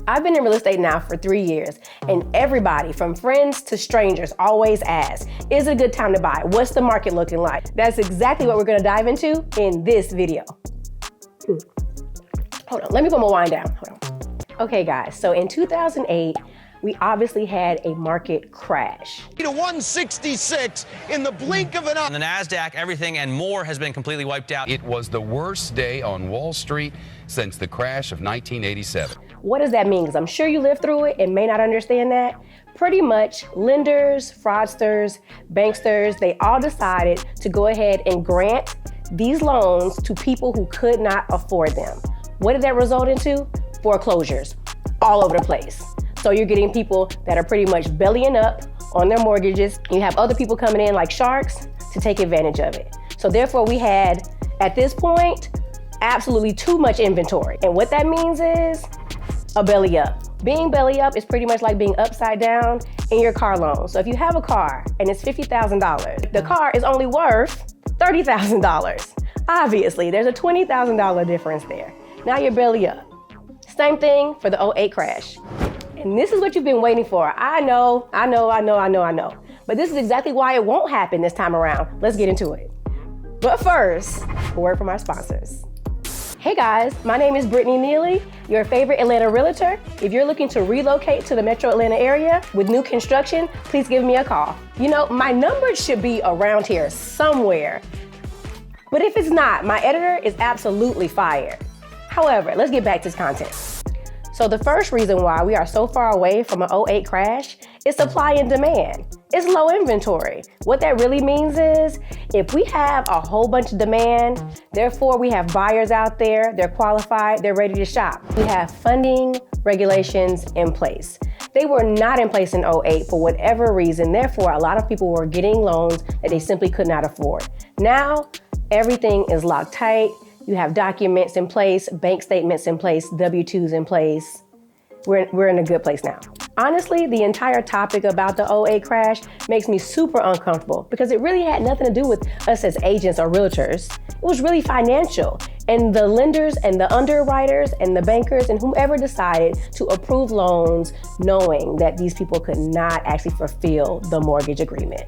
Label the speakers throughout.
Speaker 1: I've been in real estate now for 3 years, and everybody from friends to strangers always asks, is it a good time to buy? What's the market looking like? That's exactly what we're gonna dive into in this video. Hold on, let me put my wine down, hold on. Okay guys, so in 2008, we obviously had a market crash.
Speaker 2: To 166 in the blink of an eye.
Speaker 3: On the NASDAQ, everything and more has been completely wiped out.
Speaker 4: It was the worst day on Wall Street since the crash of 1987.
Speaker 1: What does that mean? Because I'm sure you lived through it and may not understand that. Pretty much lenders, fraudsters, banksters, they all decided to go ahead and grant these loans to people who could not afford them. What did that result into? Foreclosures all over the place. So you're getting people that are pretty much bellying up on their mortgages. You have other people coming in like sharks to take advantage of it. So therefore we had, at this point, absolutely too much inventory. And what that means is a belly up. Being belly up is pretty much like being upside down in your car loan. So if you have a car and it's $50,000, the car is only worth $30,000. Obviously, there's a $20,000 difference there. Now you're belly up. Same thing for the 2008 crash. And this is what you've been waiting for. I know. But this is exactly why it won't happen this time around. Let's get into it. But first, a word from our sponsors. Hey guys, my name is Brittney NEALY, your favorite Atlanta realtor. If you're looking to relocate to the metro Atlanta area with new construction, please give me a call. You know, my number should be around here somewhere. But if it's not, my editor is absolutely fired. However, let's get back to this content. So the first reason why we are so far away from an 2008 crash is supply and demand. It's low inventory. What that really means is if we have a whole bunch of demand, therefore we have buyers out there, they're qualified, they're ready to shop. We have funding regulations in place. They were not in place in 2008 for whatever reason. Therefore, a lot of people were getting loans that they simply could not afford. Now, everything is locked tight. You have documents in place, bank statements in place, W-2s in place. We're in a good place now. Honestly, the entire topic about the 2008 crash makes me super uncomfortable because it really had nothing to do with us as agents or realtors. It was really financial. And the lenders and the underwriters and the bankers and whomever decided to approve loans knowing that these people could not actually fulfill the mortgage agreement.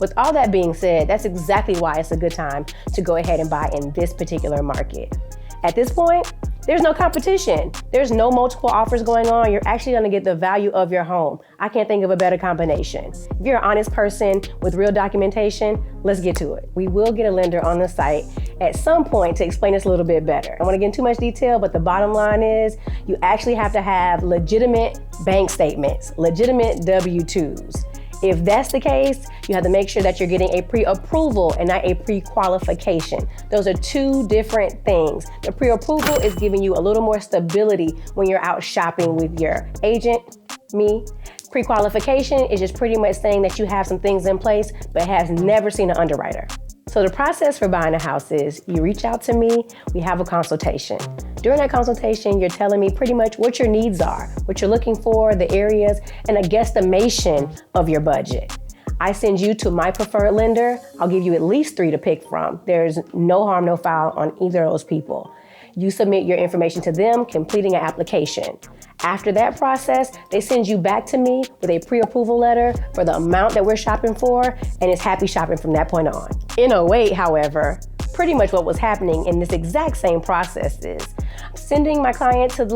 Speaker 1: With all that being said, that's exactly why it's a good time to go ahead and buy in this particular market. At this point, there's no competition. There's no multiple offers going on. You're actually gonna get the value of your home. I can't think of a better combination. If you're an honest person with real documentation, let's get to it. We will get a lender on the site at some point to explain this a little bit better. I don't wanna get into too much detail, but the bottom line is you actually have to have legitimate bank statements, legitimate W-2s. If that's the case, you have to make sure that you're getting a pre-approval and not a pre-qualification. Those are two different things. The pre-approval is giving you a little more stability when you're out shopping with your agent, me. Pre-qualification is just pretty much saying that you have some things in place but has never seen an underwriter. So the process for buying a house is you reach out to me, we have a consultation. During that consultation, you're telling me pretty much what your needs are, what you're looking for, the areas, and a guesstimation of your budget. I send you to my preferred lender. I'll give you at least 3 to pick from. There's no harm, no foul on either of those people. You submit your information to them, completing an application. After that process, they send you back to me with a pre-approval letter for the amount that we're shopping for, and it's happy shopping from that point on. In 2008, however, pretty much what was happening in this exact same process is I'm sending my client to the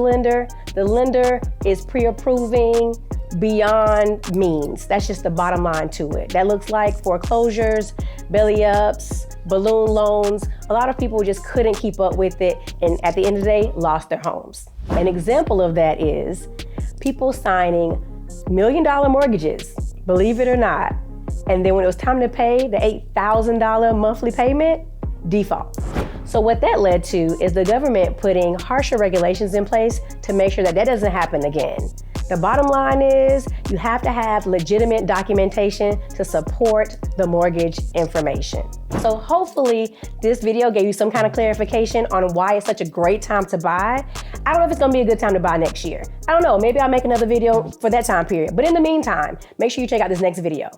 Speaker 1: lender is pre-approving beyond means. That's just the bottom line to it. That looks like foreclosures, belly ups, balloon loans. A lot of people just couldn't keep up with it and at the end of the day, lost their homes. An example of that is people signing $1 million mortgages, believe it or not. And then when it was time to pay the $8,000 monthly payment, default. So what that led to is the government putting harsher regulations in place to make sure that that doesn't happen again. The bottom line is you have to have legitimate documentation to support the mortgage information. So hopefully this video gave you some kind of clarification on why it's such a great time to buy. I don't know if it's gonna be a good time to buy next year. I don't know, maybe I'll make another video for that time period. But in the meantime, make sure you check out this next video.